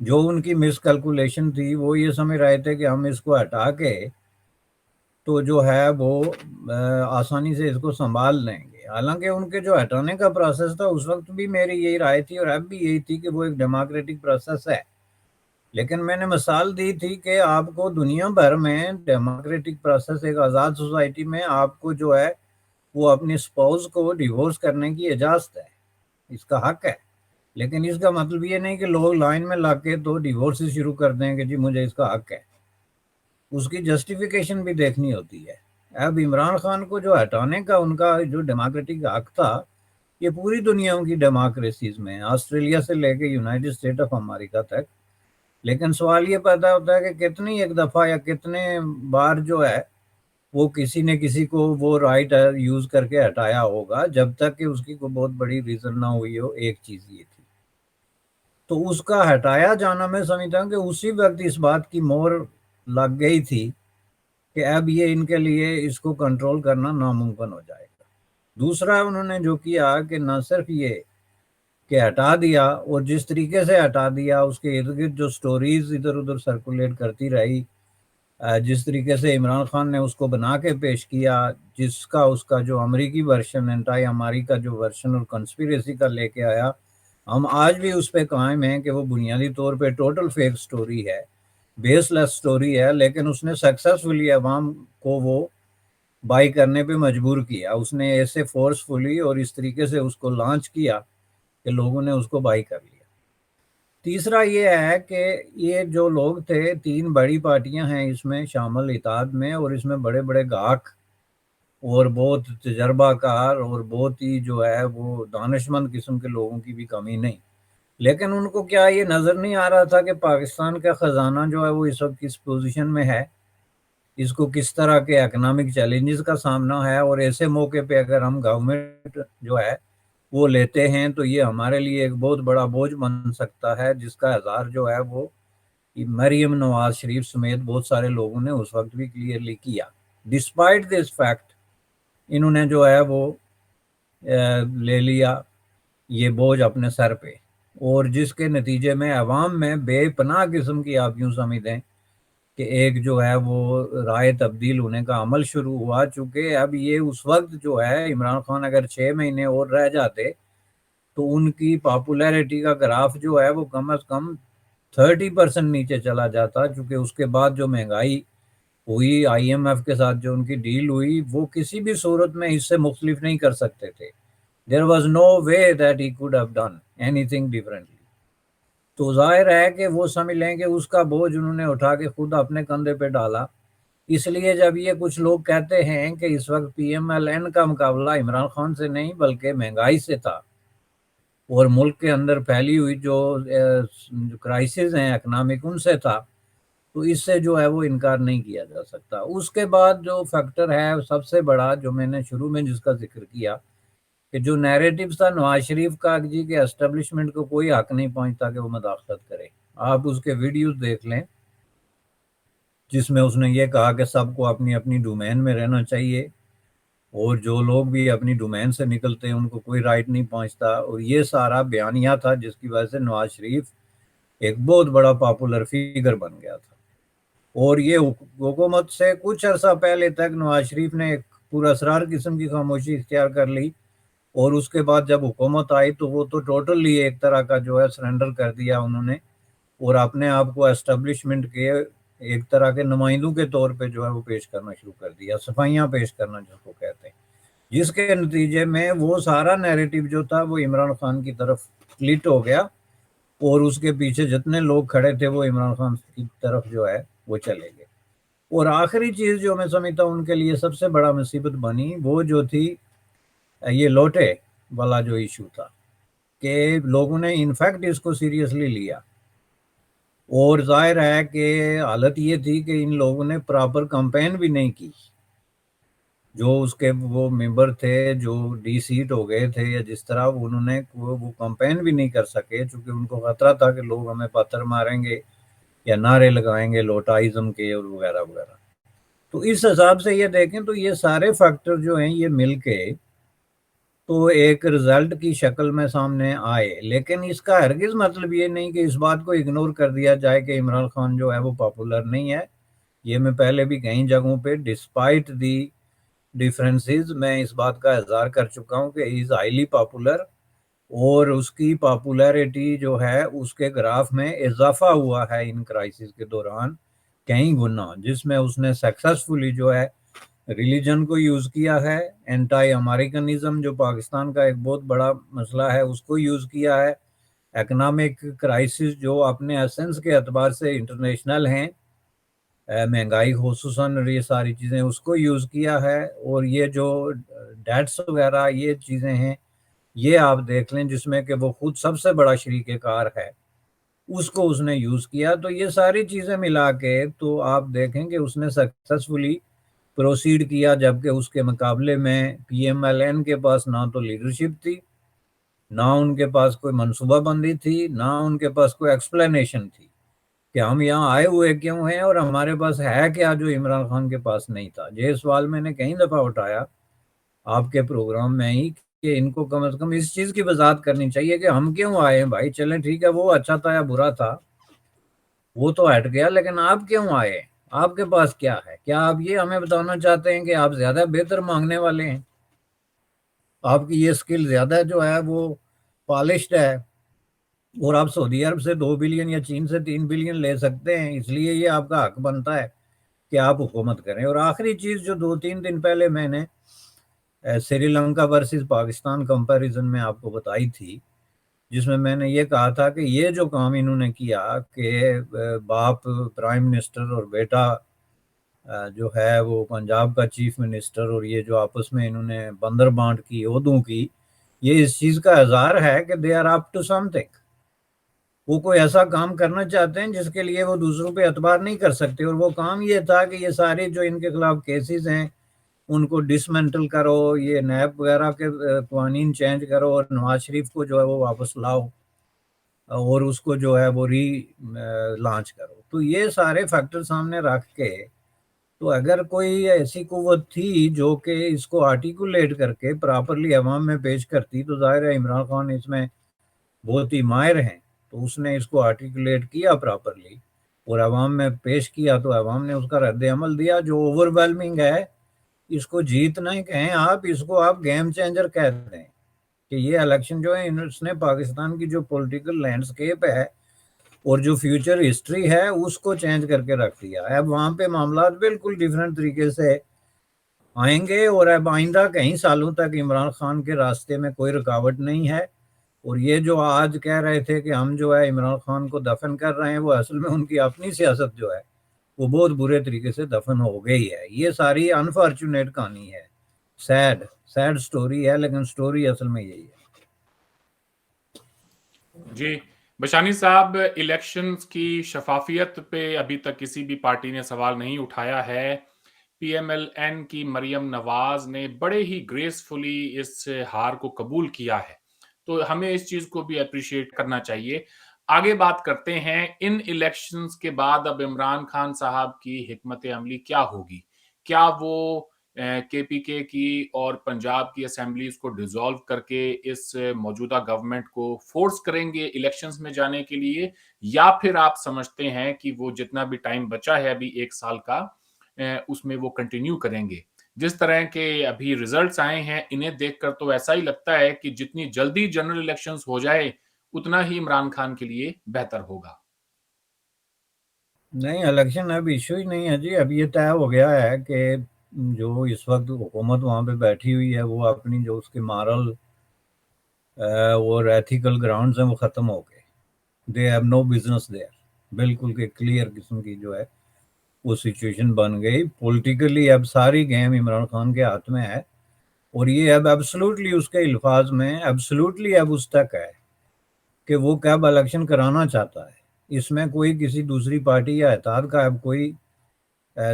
جو ان کی مس کیلکولیشن تھی وہ یہ سمجھ رہے تھے کہ ہم اس کو ہٹا کے تو جو ہے وہ آسانی سے اس کو سنبھال لیں گے. حالانکہ ان کے جو ہٹانے کا پروسیس تھا اس وقت بھی میری یہی رائے تھی اور اب بھی یہی تھی کہ وہ ایک ڈیموکریٹک پروسیس ہے. لیکن میں نے مثال دی تھی کہ آپ کو دنیا بھر میں ڈیموکریٹک پروسیس، ایک آزاد سوسائٹی میں آپ کو جو ہے وہ اپنی سپاؤس کو ڈیورس کرنے کی اجازت ہے، اس کا حق ہے. لیکن اس کا مطلب یہ نہیں کہ لوگ لائن میں لا کے تو ڈیورس شروع کر دیں کہ جی مجھے اس کا حق ہے. اس کی جسٹیفیکیشن بھی دیکھنی ہوتی ہے. اب عمران خان کو جو ہٹانے کا ان کا جو ڈیموکریٹک حق تھا، یہ پوری دنیا کی ڈیموکریسیز میں، آسٹریلیا سے لے کے یونائٹڈ اسٹیٹ آف امریکہ تک. لیکن سوال یہ پیدا ہوتا ہے کہ کتنی ایک دفعہ یا کتنے بار جو ہے وہ کسی نے کسی کو وہ رائٹ یوز کر کے ہٹایا ہوگا، جب تک کہ اس کی کوئی بہت بڑی ریزن نہ ہوئی ہو. ایک چیز یہ تھی تو اس کا ہٹایا جانا، میں سمجھتا ہوں کہ اسی وقت اس بات کی مہر لگ گئی تھی کہ اب یہ ان کے لیے اس کو کنٹرول کرنا ناممکن ہو جائے گا. دوسرا انہوں نے جو کیا کہ نہ صرف یہ کہ ہٹا دیا، اور جس طریقے سے ہٹا دیا اس کے ارد گرد جو سٹوریز ادھر ادھر سرکولیٹ کرتی رہی، جس طریقے سے عمران خان نے اس کو بنا کے پیش کیا، جس کا اس کا جو امریکی ورشن، انٹائی امریکہ جو ورشن اور کنسپیریسی کا لے کے آیا، ہم آج بھی اس پہ قائم ہیں کہ وہ بنیادی طور پہ ٹوٹل فیک سٹوری ہے، بیس لیس سٹوری ہے. لیکن اس نے سکسیسفلی عوام کو وہ بائی کرنے پہ مجبور کیا. اس نے ایسے فورسفلی اور اس طریقے سے اس کو لانچ کیا کہ لوگوں نے اس کو بائی کر لیا. تیسرا یہ ہے کہ یہ جو لوگ تھے، تین بڑی پارٹیاں ہیں اس میں شامل اتحاد میں، اور اس میں بڑے بڑے گاہک اور بہت تجربہ کار اور بہت ہی جو ہے وہ دانشمند قسم کے لوگوں کی بھی کمی نہیں. لیکن ان کو کیا یہ نظر نہیں آ رہا تھا کہ پاکستان کا خزانہ جو ہے وہ اس وقت کس پوزیشن میں ہے، اس کو کس طرح کے اکنامک چیلنجز کا سامنا ہے، اور ایسے موقع پہ اگر ہم گورنمنٹ جو ہے وہ لیتے ہیں تو یہ ہمارے لیے ایک بہت بڑا بوجھ بن سکتا ہے، جس کا اظہار جو ہے وہ مریم نواز شریف سمیت بہت سارے لوگوں نے اس وقت بھی کلیئرلی کیا. ڈسپائٹ دس فیکٹ انہوں نے جو ہے وہ لے لیا یہ بوجھ اپنے سر پہ، اور جس کے نتیجے میں عوام میں بے پناہ قسم کی، آپ یوں سمجھ دیں کہ ایک جو ہے وہ رائے تبدیل ہونے کا عمل شروع ہوا. چونکہ اب یہ اس وقت جو ہے عمران خان اگر 6 مہینے اور رہ جاتے تو ان کی پاپولیرٹی کا گراف جو ہے وہ کم از کم 30% نیچے چلا جاتا. چونکہ اس کے بعد جو مہنگائی ہوئی، آئی ایم ایف کے ساتھ جو ان کی ڈیل ہوئی، وہ کسی بھی صورت میں اس سے مختلف نہیں کر سکتے تھے. There was no way that he could have done anything differently. تو ظاہر ہے کہ وہ سمجھ لیں کہ اس کا بوجھ انہوں نے اٹھا کے خود اپنے کندھے پہ ڈالا. اس لیے جب یہ کچھ لوگ کہتے ہیں کہ اس وقت پی ایم ایل این کا مقابلہ عمران خان سے نہیں بلکہ مہنگائی سے تھا، اور ملک کے اندر پھیلی ہوئی جو کرائسس ہیں اکنامک ان سے تھا، تو اس سے جو ہے وہ انکار نہیں کیا جا سکتا. اس کے بعد جو فیکٹر ہے سب سے بڑا، جو میں نے شروع میں جس کا ذکر کیا، کہ جو نیریٹو تھا نواز شریف کا جی کہ اسٹیبلشمنٹ کو کوئی حق نہیں پہنچتا کہ وہ مداخلت کرے. آپ اس کے ویڈیوز دیکھ لیں جس میں اس نے یہ کہا کہ سب کو اپنی اپنی ڈومین میں رہنا چاہیے، اور جو لوگ بھی اپنی ڈومین سے نکلتے ہیں ان کو کوئی رائٹ نہیں پہنچتا. اور یہ سارا بیانیہ تھا جس کی وجہ سے نواز شریف ایک بہت بڑا پاپولر فیگر بن گیا تھا. اور یہ حکومت سے کچھ عرصہ پہلے تک نواز شریف نے ایک پورا اسرار قسم کی خاموشی اختیار کر لی، اور اس کے بعد جب حکومت آئی تو وہ تو ٹوٹلی ایک طرح کا جو ہے سرنڈر کر دیا انہوں نے، اور اپنے آپ کو اسٹیبلشمنٹ کے ایک طرح کے نمائندوں کے طور پہ جو ہے وہ پیش کرنا شروع کر دیا، صفائیاں پیش کرنا جس کو کہتے ہیں، جس کے نتیجے میں وہ سارا نیریٹو جو تھا وہ عمران خان کی طرف فلٹ ہو گیا، اور اس کے پیچھے جتنے لوگ کھڑے تھے وہ عمران خان کی طرف جو ہے وہ چلے گئے. اور آخری چیز جو میں سمجھتا ہوں ان کے لیے سب سے بڑا مصیبت بنی، وہ جو تھی یہ لوٹے والا جو ایشو تھا، کہ لوگوں نے انفیکٹ اس کو سیریسلی لیا. اور ظاہر ہے کہ حالت یہ تھی کہ ان لوگوں نے پراپر کمپین بھی نہیں کی. جو اس کے وہ ممبر تھے جو ڈی سیٹ ہو گئے تھے یا جس طرح انہوں نے وہ کمپین بھی نہیں کر سکے، چونکہ ان کو خطرہ تھا کہ لوگ ہمیں پتھر ماریں گے یا نعرے لگائیں گے لوٹائزم کے اور وغیرہ وغیرہ. تو اس حساب سے یہ دیکھیں تو یہ سارے فیکٹر جو ہیں یہ مل کے تو ایک رزلٹ کی شکل میں سامنے آئے. لیکن اس کا ہرگز مطلب یہ نہیں کہ اس بات کو اگنور کر دیا جائے کہ عمران خان جو ہے وہ پاپولر نہیں ہے. یہ میں پہلے بھی کئی جگہوں پہ ڈسپائٹ دی ڈیفرنسز میں اس بات کا اظہار کر چکا ہوں کہ ہی از ہائیلی پاپولر، اور اس کی پاپولیرٹی جو ہے اس کے گراف میں اضافہ ہوا ہے ان کرائسس کے دوران کئی گنا، جس میں اس نے سکسیسفلی جو ہے ریلیجن کو یوز کیا ہے، اینٹائی امریکنزم جو پاکستان کا ایک بہت بڑا مسئلہ ہے اس کو یوز کیا ہے، اکنامک کرائسس جو اپنے ایسنس کے اعتبار سے انٹرنیشنل ہیں، مہنگائی خصوصاً یہ ساری چیزیں اس کو یوز کیا ہے، اور یہ جو ڈیٹس وغیرہ یہ چیزیں ہیں یہ آپ دیکھ لیں جس میں کہ وہ خود سب سے بڑا شریک کار ہے، اس کو اس نے یوز کیا. تو یہ ساری چیزیں ملا کے تو آپ دیکھیں کہ اس نے سکسیسفلی پروسیڈ کیا، جبکہ اس کے مقابلے میں پی ایم ایل این کے پاس نہ تو لیڈرشپ تھی، نہ ان کے پاس کوئی منصوبہ بندی تھی، نہ ان کے پاس کوئی ایکسپلینیشن تھی کہ ہم یہاں آئے ہوئے کیوں ہیں اور ہمارے پاس ہے کیا جو عمران خان کے پاس نہیں تھا. یہ سوال میں نے کئی دفعہ اٹھایا آپ کے پروگرام میں ہی کہ ان کو کم از کم اس چیز کی وضاحت کرنی چاہیے کہ ہم کیوں آئے ہیں. بھائی چلیں ٹھیک ہے، وہ اچھا تھا یا برا تھا وہ تو ہٹ گیا، لیکن آپ کیوں آئے؟ آپ کے پاس کیا ہے؟ کیا آپ یہ ہمیں بتانا چاہتے ہیں کہ آپ زیادہ بہتر مانگنے والے ہیں؟ آپ کی یہ سکل زیادہ جو ہے وہ پالشڈ ہے اور آپ سعودی عرب سے 2 بلین یا چین سے 3 بلین لے سکتے ہیں، اس لیے یہ آپ کا حق بنتا ہے کہ آپ حکومت کریں. اور آخری چیز جو 2-3 دن پہلے میں نے سری لنکا ورسز پاکستان کمپیریزن میں آپ کو بتائی تھی، جس میں نے یہ کہا تھا کہ یہ جو کام انہوں نے کیا کہ باپ پرائم منسٹر اور بیٹا جو ہے وہ پنجاب کا چیف منسٹر، اور یہ جو آپس میں انہوں نے بندر بانٹ کی عہدوں کی، یہ اس چیز کا اظہار ہے کہ they are up to something. وہ کوئی ایسا کام کرنا چاہتے ہیں جس کے لیے وہ دوسروں پہ اعتبار نہیں کر سکتے، اور وہ کام یہ تھا کہ یہ سارے جو ان کے خلاف کیسز ہیں ان کو ڈسمنٹل کرو، یہ نیب وغیرہ کے قوانین چینج کرو، اور نواز شریف کو جو ہے وہ واپس لاؤ اور اس کو جو ہے وہ لانچ کرو. تو یہ سارے فیکٹر سامنے رکھ کے تو اگر کوئی ایسی قوت تھی جو کہ اس کو آرٹیکولیٹ کر کے پراپرلی عوام میں پیش کرتی تو ظاہر ہے عمران خان اس میں بہت ہی ماہر ہیں. تو اس نے اس کو آرٹیکولیٹ کیا پراپرلی اور عوام میں پیش کیا، تو عوام نے اس کا رد عمل دیا جو اوور ویلمنگ ہے. اس کو جیت نہیں کہیں آپ، اس کو آپ گیم چینجر کہتے ہیں کہ یہ الیکشن جو ہے اس نے پاکستان کی جو پولیٹیکل لینڈسکیپ ہے اور جو فیوچر ہسٹری ہے اس کو چینج کر کے رکھ دیا. اب وہاں پہ معاملات بالکل ڈیفرنٹ طریقے سے آئیں گے، اور اب آئندہ کئی سالوں تک عمران خان کے راستے میں کوئی رکاوٹ نہیں ہے. اور یہ جو آج کہہ رہے تھے کہ ہم جو ہے عمران خان کو دفن کر رہے ہیں، وہ اصل میں ان کی اپنی سیاست جو ہے وہ بہت برے طریقے سے دفن ہو گئی ہے. یہ ساری انفارچونیٹ کہانی ہے، سیڈ سٹوری ہے، لیکن سٹوری اصل میں یہی ہے. جی بشانی صاحب، الیکشنز کی شفافیت پہ ابھی تک کسی بھی پارٹی نے سوال نہیں اٹھایا ہے. پی ایم ایل این کی مریم نواز نے بڑے ہی گریسفلی اس ہار کو قبول کیا ہے، تو ہمیں اس چیز کو بھی اپریشیٹ کرنا چاہیے. آگے بات کرتے ہیں ان الیکشنز کے بعد اب عمران خان صاحب کی حکمت عملی کیا ہوگی؟ کیا وہ کے پی کے کی اور پنجاب کی اسمبلیز کو ڈیزالو کر کے اس موجودہ گورنمنٹ کو فورس کریں گے الیکشنز میں جانے کے لیے، یا پھر آپ سمجھتے ہیں کہ وہ جتنا بھی ٹائم بچا ہے ابھی 1 سال کا اس میں وہ کنٹینیو کریں گے؟ جس طرح کے ابھی ریزلٹس آئے ہیں انہیں دیکھ کر تو ایسا ہی لگتا ہے کہ جتنی جلدی جنرل الیکشنز ہو جائے اتنا ہی عمران خان کے لیے بہتر ہوگا. نہیں، الیکشن اب ایشو ہی نہیں ہے جی. اب یہ طے ہو گیا ہے کہ جو اس وقت حکومت وہاں پہ بیٹھی ہوئی ہے وہ اپنی جو اس کے مارل اور ایتھیکل گراؤنڈز ہیں وہ ختم ہو گئے. They have no business there. بالکل کہ کلیئر قسم کی جو ہے وہ سچویشن بن گئی. پولیٹیکلی اب ساری گیم عمران خان کے ہاتھ میں ہے، اور یہ اب ایبسلوٹلی اس کے الفاظ میں ایبسلوٹلی اب اس تک ہے کہ وہ کب الیکشن کرانا چاہتا ہے. اس میں کوئی کسی دوسری پارٹی یا اتحاد کا اب کوئی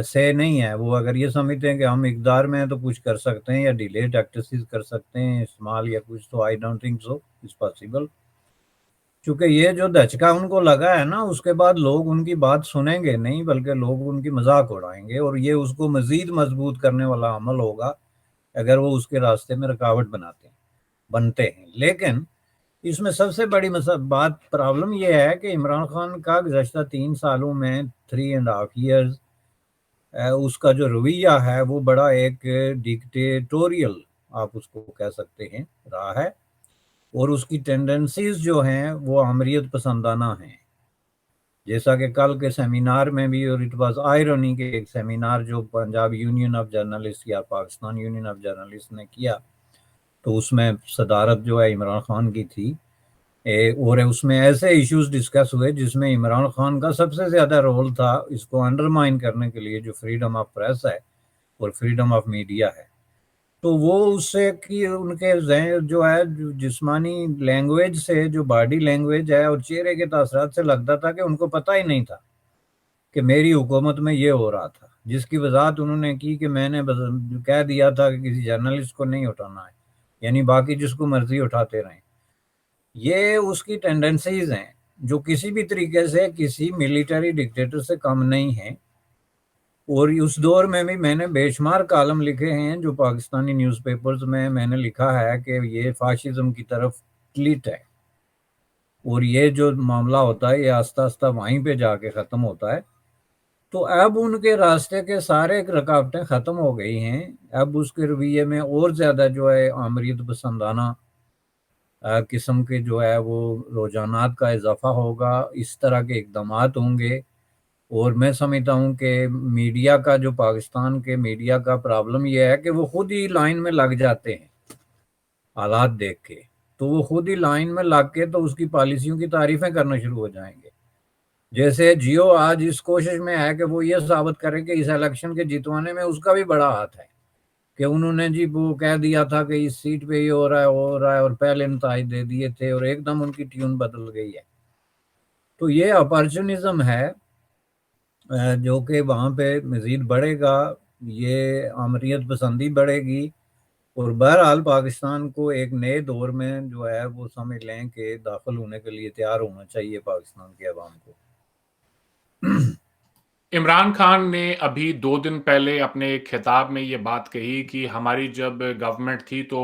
سے نہیں ہے. وہ اگر یہ سمجھتے ہیں کہ ہم اقتدار میں ہیں تو کچھ کر سکتے ہیں یا ڈیلے ٹیکٹسز کر سکتے ہیں استعمال یا کچھ، تو I don't think so it's possible. چونکہ یہ جو دھچکا ان کو لگا ہے نا، اس کے بعد لوگ ان کی بات سنیں گے نہیں بلکہ لوگ ان کی مذاق اڑائیں گے، اور یہ اس کو مزید مضبوط کرنے والا عمل ہوگا اگر وہ اس کے راستے میں رکاوٹ بناتے ہیں. بنتے ہیں. لیکن اس میں سب سے بڑی بات پرابلم یہ ہے کہ عمران خان کا گزشتہ 3 سالوں میں 3.5 years اس کا جو رویہ ہے وہ بڑا ایک ڈکٹیٹوریل آپ اس کو کہہ سکتے ہیں رہا ہے, اور اس کی ٹینڈنسیز جو ہیں وہ عمریت پسندانہ ہیں. جیسا کہ کل کے سیمینار میں بھی, اور اٹ واز آئرونی کہ ایک سیمینار جو پنجاب یونین آف جرنلسٹ یا پاکستان یونین آف جرنلسٹ نے کیا تو اس میں صدارت جو ہے عمران خان کی تھی, اور اس میں ایسے ایشوز ڈسکس ہوئے جس میں عمران خان کا سب سے زیادہ رول تھا اس کو انڈرمائن کرنے کے لیے, جو فریڈم آف پریس ہے اور فریڈم آف میڈیا ہے. تو وہ اس سے کہ ان کے ذہن جو ہے جسمانی لینگویج سے, جو باڈی لینگویج ہے اور چہرے کے تاثرات سے لگتا تھا کہ ان کو پتہ ہی نہیں تھا کہ میری حکومت میں یہ ہو رہا تھا, جس کی وضاحت انہوں نے کی کہ میں نے کہہ دیا تھا کہ کسی جرنلسٹ کو نہیں اٹھانا ہے, یعنی باقی جس کو مرضی اٹھاتے رہیں. یہ اس کی ٹینڈنسیز ہیں جو کسی بھی طریقے سے کسی ملیٹری ڈکٹیٹر سے کم نہیں ہیں. اور اس دور میں بھی میں نے بے شمار کالم لکھے ہیں جو پاکستانی نیوز پیپرز میں نے لکھا ہے کہ یہ فاشزم کی طرف ٹلیٹ ہے, اور یہ جو معاملہ ہوتا ہے یہ آہستہ آہستہ وہیں پہ جا کے ختم ہوتا ہے. تو اب ان کے راستے کے سارے رکاوٹیں ختم ہو گئی ہیں. اب اس کے رویے میں اور زیادہ جو ہے عمریت پسندانہ قسم کے جو ہے وہ رجحانات کا اضافہ ہوگا, اس طرح کے اقدامات ہوں گے. اور میں سمجھتا ہوں کہ میڈیا کا, جو پاکستان کے میڈیا کا پرابلم یہ ہے کہ وہ خود ہی لائن میں لگ جاتے ہیں حالات دیکھ کے. تو وہ خود ہی لائن میں لگ کے تو اس کی پالیسیوں کی تعریفیں کرنا شروع ہو جائیں گے. جیسے جیو آج اس کوشش میں ہے کہ وہ یہ ثابت کرے کہ اس الیکشن کے جیتوانے میں اس کا بھی بڑا ہاتھ ہے, کہ انہوں نے جی وہ کہہ دیا تھا کہ اس سیٹ پہ یہ ہو رہا ہے اور پہلے نتائج دے دیے تھے اور ایک دم ان کی ٹیون بدل گئی ہے. تو یہ اپارچونزم ہے جو کہ وہاں پہ مزید بڑھے گا, یہ عمریت پسندی بڑھے گی, اور بہرحال پاکستان کو ایک نئے دور میں جو ہے وہ سمجھ لیں کہ داخل ہونے کے لیے تیار ہونا چاہیے پاکستان کے عوام کو. عمران خان نے ابھی 2 دن پہلے اپنے ایک خطاب میں یہ بات کہی کہ ہماری جب گورنمنٹ تھی تو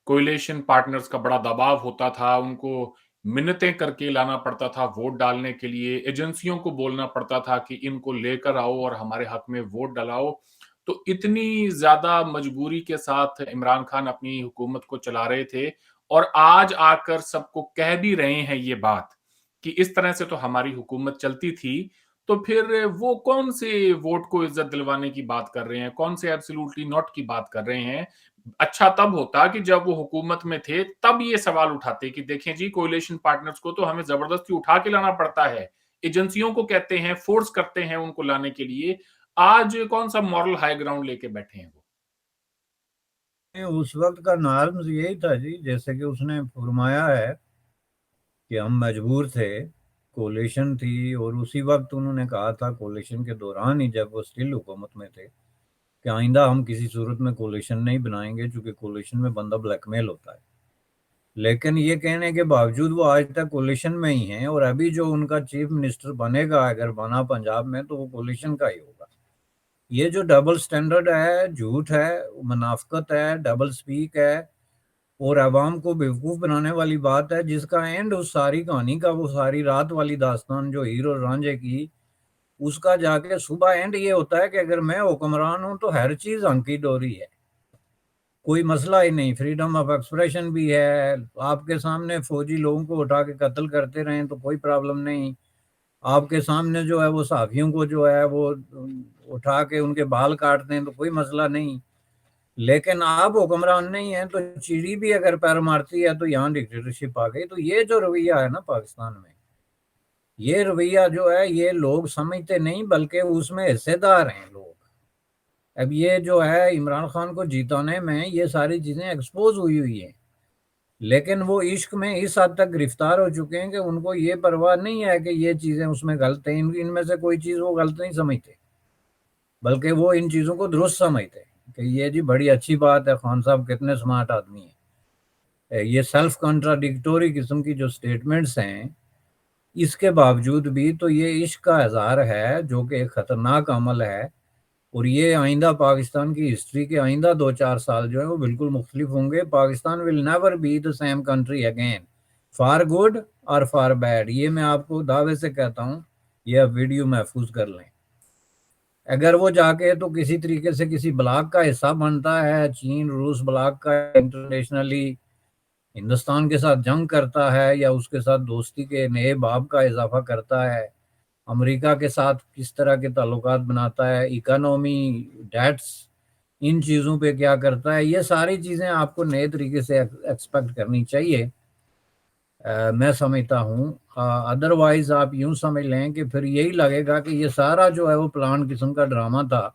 کوئلیشن پارٹنرز کا بڑا دباؤ ہوتا تھا, ان کو منتیں کر کے لانا پڑتا تھا ووٹ ڈالنے کے لیے, ایجنسیوں کو بولنا پڑتا تھا کہ ان کو لے کر آؤ اور ہمارے حق میں ووٹ ڈلاؤ. تو اتنی زیادہ مجبوری کے ساتھ عمران خان اپنی حکومت کو چلا رہے تھے, اور آج آ کر سب کو کہہ بھی رہے ہیں یہ بات کہ اس طرح سے تو ہماری حکومت چلتی تھی. تو پھر وہ کون سے ووٹ کو عزت دلوانے کی بات کر رہے ہیں, کون سے ایبسولوٹلی ناٹ کی بات کر رہے ہیں. اچھا تب ہوتا کہ جب وہ حکومت میں تھے تب یہ سوال اٹھاتے کہ دیکھیں جی کوئلیشن پارٹنرز کو تو ہمیں زبردستی اٹھا کے لانا پڑتا ہے, ایجنسیوں کو کہتے ہیں, فورس کرتے ہیں ان کو لانے کے لیے. آج کون سا مورل ہائی گراؤنڈ لے کے بیٹھے ہیں وہ؟ اس وقت کا نارمز یہی تھا جی, جیسے کہ اس نے فرمایا ہے کہ ہم مجبور تھے, کولیشن تھی, اور اسی وقت انہوں نے کہا تھا کولیشن کے دوران ہی جب وہ اسٹل حکومت میں تھے کہ آئندہ ہم کسی صورت میں کولیشن نہیں بنائیں گے چونکہ کولیشن میں بندہ بلیک میل ہوتا ہے. لیکن یہ کہنے کے باوجود وہ آج تک کولیشن میں ہی ہیں, اور ابھی جو ان کا چیف منسٹر بنے گا اگر بنا پنجاب میں تو وہ کولیشن کا ہی ہوگا. یہ جو ڈبل سٹینڈرڈ ہے, جھوٹ ہے, منافقت ہے, ڈبل سپیک ہے, اور عوام کو بیوقوف بنانے والی بات ہے, جس کا اینڈ اس ساری کہانی کا, وہ ساری رات والی داستان جو ہیر اور رانجھے کی, اس کا جا کے صبح اینڈ یہ ہوتا ہے کہ اگر میں حکمران ہوں تو ہر چیز ہنکی ڈوری ہے, کوئی مسئلہ ہی نہیں, فریڈم آف ایکسپریشن بھی ہے, آپ کے سامنے فوجی لوگوں کو اٹھا کے قتل کرتے رہیں تو کوئی پرابلم نہیں, آپ کے سامنے جو ہے وہ صحافیوں کو جو ہے وہ اٹھا کے ان کے بال کاٹتے ہیں تو کوئی مسئلہ نہیں. لیکن آپ حکمران نہیں ہیں تو چیڑی بھی اگر پیر مارتی ہے تو یہاں ڈکٹیٹرشپ آ گئی. تو یہ جو رویہ ہے نا پاکستان میں, یہ رویہ جو ہے یہ لوگ سمجھتے نہیں بلکہ اس میں حصے دار ہیں لوگ. اب یہ جو ہے عمران خان کو جیتانے میں یہ ساری چیزیں ایکسپوز ہوئی ہیں, لیکن وہ عشق میں اس حد تک گرفتار ہو چکے ہیں کہ ان کو یہ پرواہ نہیں ہے کہ یہ چیزیں اس میں غلط ہیں, ان میں سے کوئی چیز وہ غلط نہیں سمجھتے بلکہ وہ ان چیزوں کو درست سمجھتے ہیں کہ یہ جی بڑی اچھی بات ہے, خان صاحب کتنے سمارٹ آدمی ہیں. یہ سیلف کنٹراڈکٹوری قسم کی جو سٹیٹمنٹس ہیں, اس کے باوجود بھی تو یہ عشق کا اظہار ہے جو کہ ایک خطرناک عمل ہے, اور یہ آئندہ پاکستان کی ہسٹری کے آئندہ 2-4 سال جو ہیں وہ بالکل مختلف ہوں گے. Pakistan will never be the same country again, for good اور فار بیڈ. یہ میں آپ کو دعوے سے کہتا ہوں، یہ آپ ویڈیو محفوظ کر لیں. اگر وہ جا کے تو کسی طریقے سے کسی بلاک کا حصہ بنتا ہے، چین روس بلاک کا، انٹرنیشنلی ہندوستان کے ساتھ جنگ کرتا ہے یا اس کے ساتھ دوستی کے نئے باب کا اضافہ کرتا ہے، امریکہ کے ساتھ کس طرح کے تعلقات بناتا ہے، اکانومی، ڈیٹس، ان چیزوں پہ کیا کرتا ہے، یہ ساری چیزیں آپ کو نئے طریقے سے ایکسپیکٹ کرنی چاہیے. میں سمجھتا ہوں. ادروائز آپ یوں سمجھ لیں کہ پھر یہی لگے گا کہ یہ سارا جو ہے وہ پلان قسم کا ڈرامہ تھا.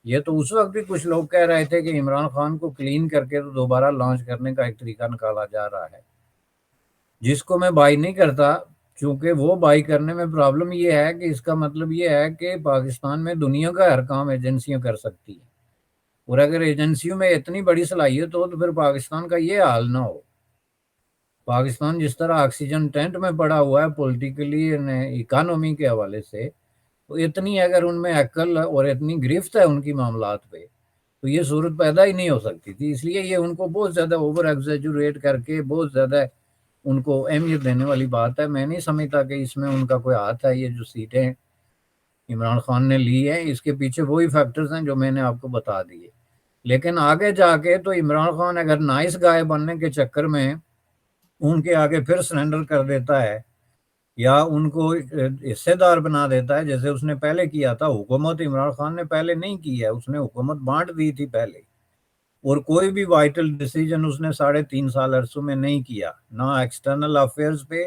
یہ تو اس وقت بھی کچھ لوگ کہہ رہے تھے کہ عمران خان کو کلین کر کے تو دوبارہ لانچ کرنے کا ایک طریقہ نکالا جا رہا ہے، جس کو میں بائی نہیں کرتا. چونکہ وہ بائی کرنے میں پرابلم یہ ہے کہ اس کا مطلب یہ ہے کہ پاکستان میں دنیا کا ہر کام ایجنسیاں کر سکتی ہیں، اور اگر ایجنسیوں میں اتنی بڑی صلاحیت ہو تو پھر پاکستان کا یہ حال نہ ہو. پاکستان جس طرح آکسیجن ٹینٹ میں پڑا ہوا ہے پولیٹیکلی اکانومی کے حوالے سے، تو اتنی اگر ان میں عقل اور اتنی گرفت ہے ان کی معاملات پہ تو یہ صورت پیدا ہی نہیں ہو سکتی تھی. اس لیے یہ ان کو بہت زیادہ اوور ایگزیجوریٹ کر کے بہت زیادہ ان کو اہمیت دینے والی بات ہے. میں نہیں سمجھتا کہ اس میں ان کا کوئی ہاتھ ہے. یہ جو سیٹیں عمران خان نے لی ہیں اس کے پیچھے وہی فیکٹرز ہیں جو میں نے آپ کو بتا دیے. لیکن آگے جا کے تو عمران خان اگر نائس گائے بننے کے چکر میں ان کے آگے پھر سرنڈر کر دیتا ہے یا ان کو حصے دار بنا دیتا ہے جیسے اس نے پہلے کیا تھا. حکومت عمران خان نے پہلے نہیں کی ہے، اس نے حکومت بانٹ دی تھی پہلے، اور کوئی بھی وائٹل ڈیسیجن اس نے 3.5 سال عرصوں میں نہیں کیا، نہ ایکسٹرنل افیئرز پہ،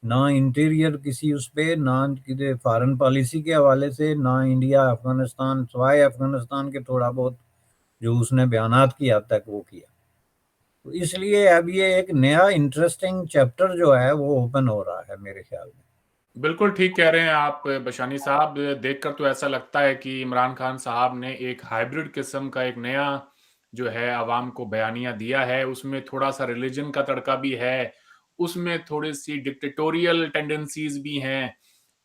نہ انٹیریئر کسی اس پہ، نہ فارن پالیسی کے حوالے سے، نہ انڈیا افغانستان، سوائے افغانستان کے تھوڑا بہت جو اس نے بیانات کی حد تک وہ کیا. تو اس لیے اب یہ ایک نیا انٹرسٹنگ چیپٹر جو ہے وہ اوپن ہو رہا ہے میرے خیال میں. بالکل ٹھیک کہہ رہے ہیں آپ بشانی صاحب. دیکھ کر تو ایسا لگتا ہے کہ عمران خان صاحب نے ایک ہائیبرڈ قسم کا ایک نیا جو ہے عوام کو بیانیہ دیا ہے. اس میں تھوڑا سا ریلیجن کا تڑکا بھی ہے، اس میں تھوڑی سی ڈکٹیٹوریل ٹینڈنسیز بھی ہیں،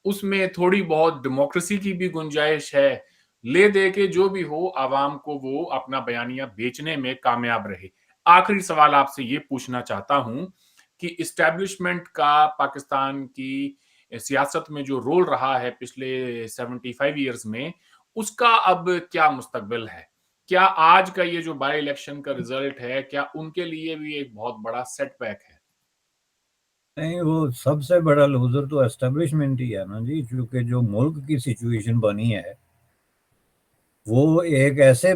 اس میں تھوڑی بہت ڈیموکریسی کی بھی گنجائش ہے. لے دے کے جو بھی ہو عوام کو وہ اپنا بیانیہ بیچنے میں کامیاب رہے. آخری سوال آپ سے یہ پوچھنا چاہتا ہوں کہ اسٹیبلشمنٹ کا پاکستان کی سیاست میں جو رول رہا ہے پچھلے 75 ایئرز میں، اس کا اب کیا مستقبل ہے؟ کیا آج کا یہ جو بائی الیکشن کا ریزلٹ ہے کیا ان کے لیے بھی ایک بہت بڑا سیٹ بیک ہے؟ نہیں، وہ سب سے بڑا لوزر تو اسٹیبلشمنٹ ہی ہے نا جی. چونکہ جو ملک کی سچویشن بنی ہے وہ ایک ایسے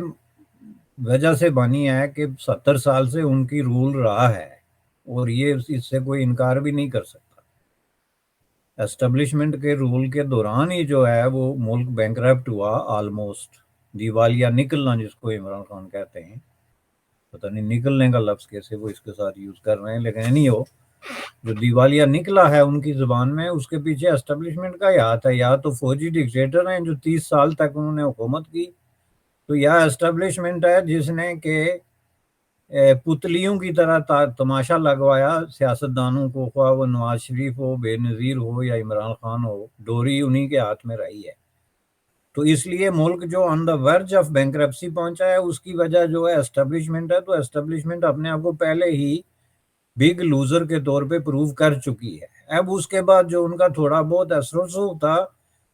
وجہ سے بنی ہے کہ 70 سال سے ان کی رول رہا ہے، اور یہ اس سے کوئی انکار بھی نہیں کر سکتا. اسٹیبلشمنٹ کے رول کے دوران ہی جو ہے وہ ملک بینکرپٹ ہوا، آلموسٹ دیوالیہ نکلنا جس کو عمران خان کہتے ہیں. پتہ نہیں نکلنے کا لفظ کیسے وہ اس کے ساتھ یوز کر رہے ہیں، لیکن نہیں ہو جو دیوالیہ نکلا ہے ان کی زبان میں، اس کے پیچھے اسٹیبلشمنٹ کا ہی ہاتھ ہے. یا تو فوجی ڈکٹیٹر ہیں جو 30 سال تک انہوں نے حکومت کی، تو یا اسٹیبلشمنٹ ہے جس نے کہ پتلیوں کی طرح تماشا لگوایا سیاستدانوں کو، خواہ وہ نواز شریف ہو، بے نظیر ہو یا عمران خان ہو، ڈوری انہی کے ہاتھ میں رہی ہے. تو اس لیے ملک جو آن دا ورج آف بینکرپسی پہنچا ہے اس کی وجہ جو ہے اسٹیبلشمنٹ ہے. تو اسٹیبلشمنٹ اپنے آپ کو پہلے ہی بگ لوزر کے طور پہ پروو کر چکی ہے. اب اس کے بعد جو ان کا تھوڑا بہت اثر و رسوخ تھا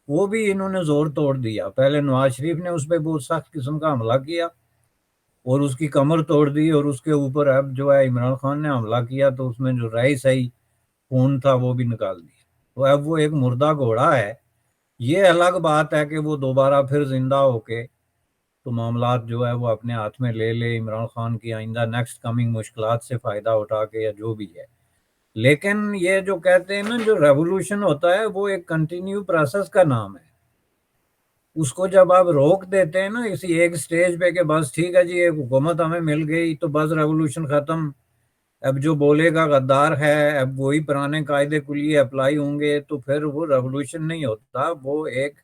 وہ بھی انہوں نے زور توڑ دیا. پہلے نواز شریف نے اس پہ بہت سخت قسم کا حملہ کیا اور اس کی کمر توڑ دی، اور اس کے اوپر اب جو ہے عمران خان نے حملہ کیا تو اس میں جو رائے صحیح خون تھا وہ بھی نکال دیا. تو اب وہ ایک مردہ گھوڑا ہے. یہ الگ بات ہے کہ وہ دوبارہ پھر زندہ ہو کے تو معاملات جو ہے وہ اپنے ہاتھ میں لے لے، عمران خان کی آئندہ نیکسٹ کمنگ مشکلات سے فائدہ اٹھا کے یا جو بھی ہے. لیکن یہ جو کہتے ہیں نا جو ریولوشن ہوتا ہے وہ ایک کنٹینیو پروسیس کا نام ہے. اس کو جب آپ روک دیتے ہیں نا اسی ایک سٹیج پہ کہ بس ٹھیک ہے جی ایک حکومت ہمیں مل گئی تو بس ریولوشن ختم، اب جو بولے گا غدار ہے، اب وہی پرانے قاعدے کلیے اپلائی ہوں گے، تو پھر وہ ریولوشن نہیں ہوتا، وہ ایک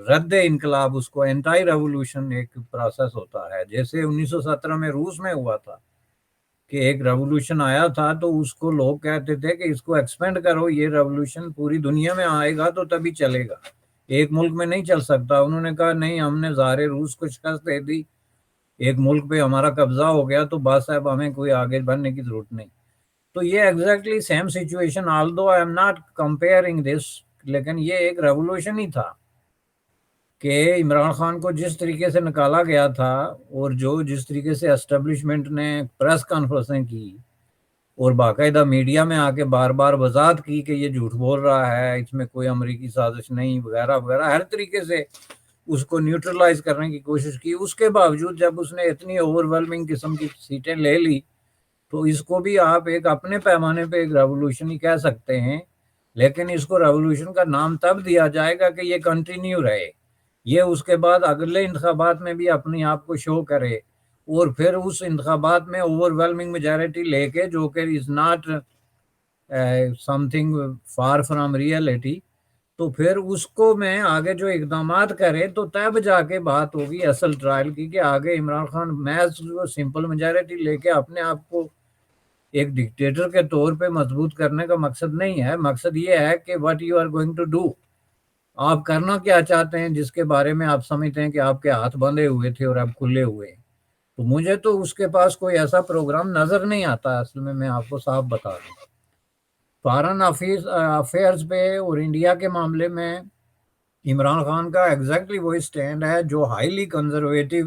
رد انقلاب، اس کو اینٹائی ریولوشن ایک پروسیس ہوتا ہے. جیسے 1917 میں روس میں ہوا تھا کہ ایک ریولوشن آیا تھا تو اس کو لوگ کہتے تھے کہ اس کو ایکسپینڈ کرو، یہ ریولوشن پوری دنیا میں آئے گا تو تبھی چلے گا. ایک ملک میں نہیں چل سکتا. انہوں نے کہا نہیں, ہم نے ظاہر روس کو شکست دے دی, ایک ملک پہ ہمارا قبضہ ہو گیا, تو بس صاحب ہمیں کوئی آگے بڑھنے کی ضرورت نہیں. تو یہ exactly same situation, آلدو I am not comparing this, لیکن یہ ایک ریولوشن ہی تھا کہ عمران خان کو جس طریقے سے نکالا گیا تھا, اور جس طریقے سے اسٹیبلشمنٹ نے پریس کانفرنسیں کی اور باقاعدہ میڈیا میں آ کے بار بار وضاحت کی کہ یہ جھوٹ بول رہا ہے, اس میں کوئی امریکی سازش نہیں وغیرہ وغیرہ, ہر طریقے سے اس کو نیوٹرلائز کرنے کی کوشش کی. اس کے باوجود جب اس نے اتنی اوور ویلمنگ قسم کی سیٹیں لے لی, تو اس کو بھی آپ ایک اپنے پیمانے پہ ایک ریولوشن ہی کہہ سکتے ہیں, لیکن اس کو ریولوشن کا نام تب دیا جائے گا کہ یہ کنٹینیو رہے, یہ اس کے بعد اگلے انتخابات میں بھی اپنے آپ کو شو کرے, اور پھر اس انتخابات میں اوور ویلمنگ میجارٹی لے کے, جو کہ is not some thing for from reality, تو پھر اس کو میں آگے جو اقدامات کرے تو تب جا کے بات ہوگی اصل ٹرائل کی, کہ آگے عمران خان محض سمپل میجارٹی لے کے اپنے آپ کو ایک ڈکٹیٹر کے طور پہ مضبوط کرنے کا مقصد نہیں ہے. مقصد یہ ہے کہ what you are going to do, آپ کرنا کیا چاہتے ہیں, جس کے بارے میں آپ سمجھتے ہیں کہ آپ کے ہاتھ بندھے ہوئے تھے اور اب کھلے ہوئے. تو مجھے تو اس کے پاس کوئی ایسا پروگرام نظر نہیں آتا اصل میں آپ کو صاف بتا دوں. فارن افیئرز پہ اور انڈیا کے معاملے میں عمران خان کا ایگزیکٹلی وہی سٹینڈ ہے جو ہائیلی کنزرویٹو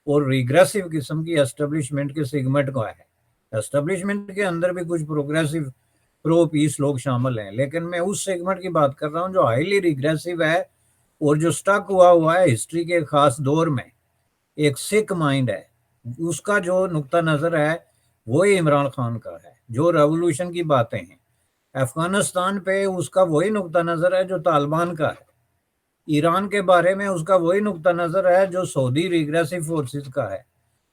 اور ریگریسو قسم کی اسٹیبلشمنٹ کے سیگمنٹ کا ہے. اسٹیبلشمنٹ کے اندر بھی کچھ پروگریسو پرو پیس لوگ شامل ہیں, لیکن میں اس سیگمنٹ کی بات کر رہا ہوں جو ہائیلی ریگریسو ہے اور جو سٹک ہوا ہے ہسٹری کے خاص دور میں, ایک سکھ مائنڈ ہے. اس کا جو نقطہ نظر ہے وہی عمران خان کا ہے. جو ریولوشن کی باتیں ہیں افغانستان پہ, اس کا وہی نقطہ نظر ہے جو طالبان کا ہے. ایران کے بارے میں اس کا وہی نقطہ نظر ہے جو سعودی ریگریسو فورسز کا ہے.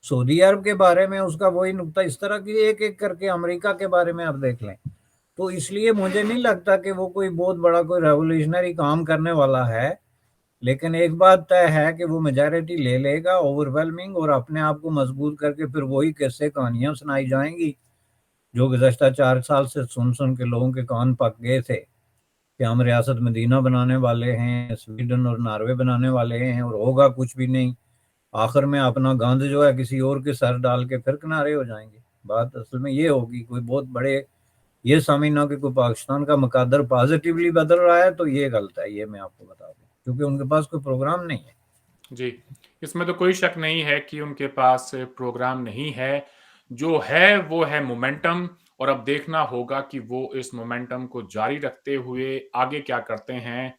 سعودی عرب کے بارے میں اس کا وہی نقطہ, اس طرح کی ایک ایک کر کے امریکہ کے بارے میں آپ دیکھ لیں. تو اس لیے مجھے نہیں لگتا کہ وہ کوئی بہت بڑا کوئی ریولوشنری کام کرنے والا ہے, لیکن ایک بات طے ہے کہ وہ میجارٹی لے لے گا اوور ویلمنگ, اور اپنے آپ کو مضبوط کر کے پھر وہی قصے کہانیاں سنائی جائیں گی جو گزشتہ 4 سال سے سن کے لوگوں کے کان پک گئے تھے کہ ہم ریاست مدینہ بنانے والے ہیں, سویڈن اور ناروے بنانے والے ہیں, اور ہوگا کچھ بھی نہیں. آخر میں اپنا گاند جو ہے کسی اور کے سر ڈال کے پھر کنارے ہو جائیں گے. بات اصل میں یہ ہوگی, کوئی بہت بڑے یہ سمجھنا کہ کوئی پاکستان کا مقدر پازیٹیولی بدل رہا ہے تو یہ غلط ہے. یہ میں آپ کو بتا دوں, کیونکہ ان کے پاس کوئی پروگرام نہیں ہے. جی, اس میں تو کوئی شک نہیں ہے کہ ان کے پاس پروگرام نہیں ہے. جو ہے وہ ہے مومنٹم, اور اب دیکھنا ہوگا کہ وہ اس مومنٹم کو جاری رکھتے ہوئے آگے کیا کرتے ہیں.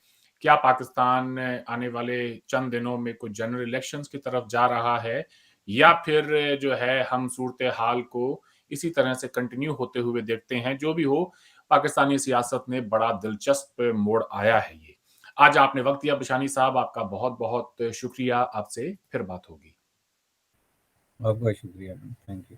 کیا پاکستان آنے والے چند دنوں میں کچھ جنرل الیکشنز کی طرف جا رہا ہے, یا پھر جو ہے ہم صورتحال کو اسی طرح سے کنٹینیو ہوتے ہوئے دیکھتے ہیں. جو بھی ہو, پاکستانی سیاست میں بڑا دلچسپ موڑ آیا ہے. یہ آج آپ نے وقت دیا بشانی صاحب, آپ کا بہت بہت شکریہ. آپ سے پھر بات ہوگی. آپ کا شکریہ, تھینک یو.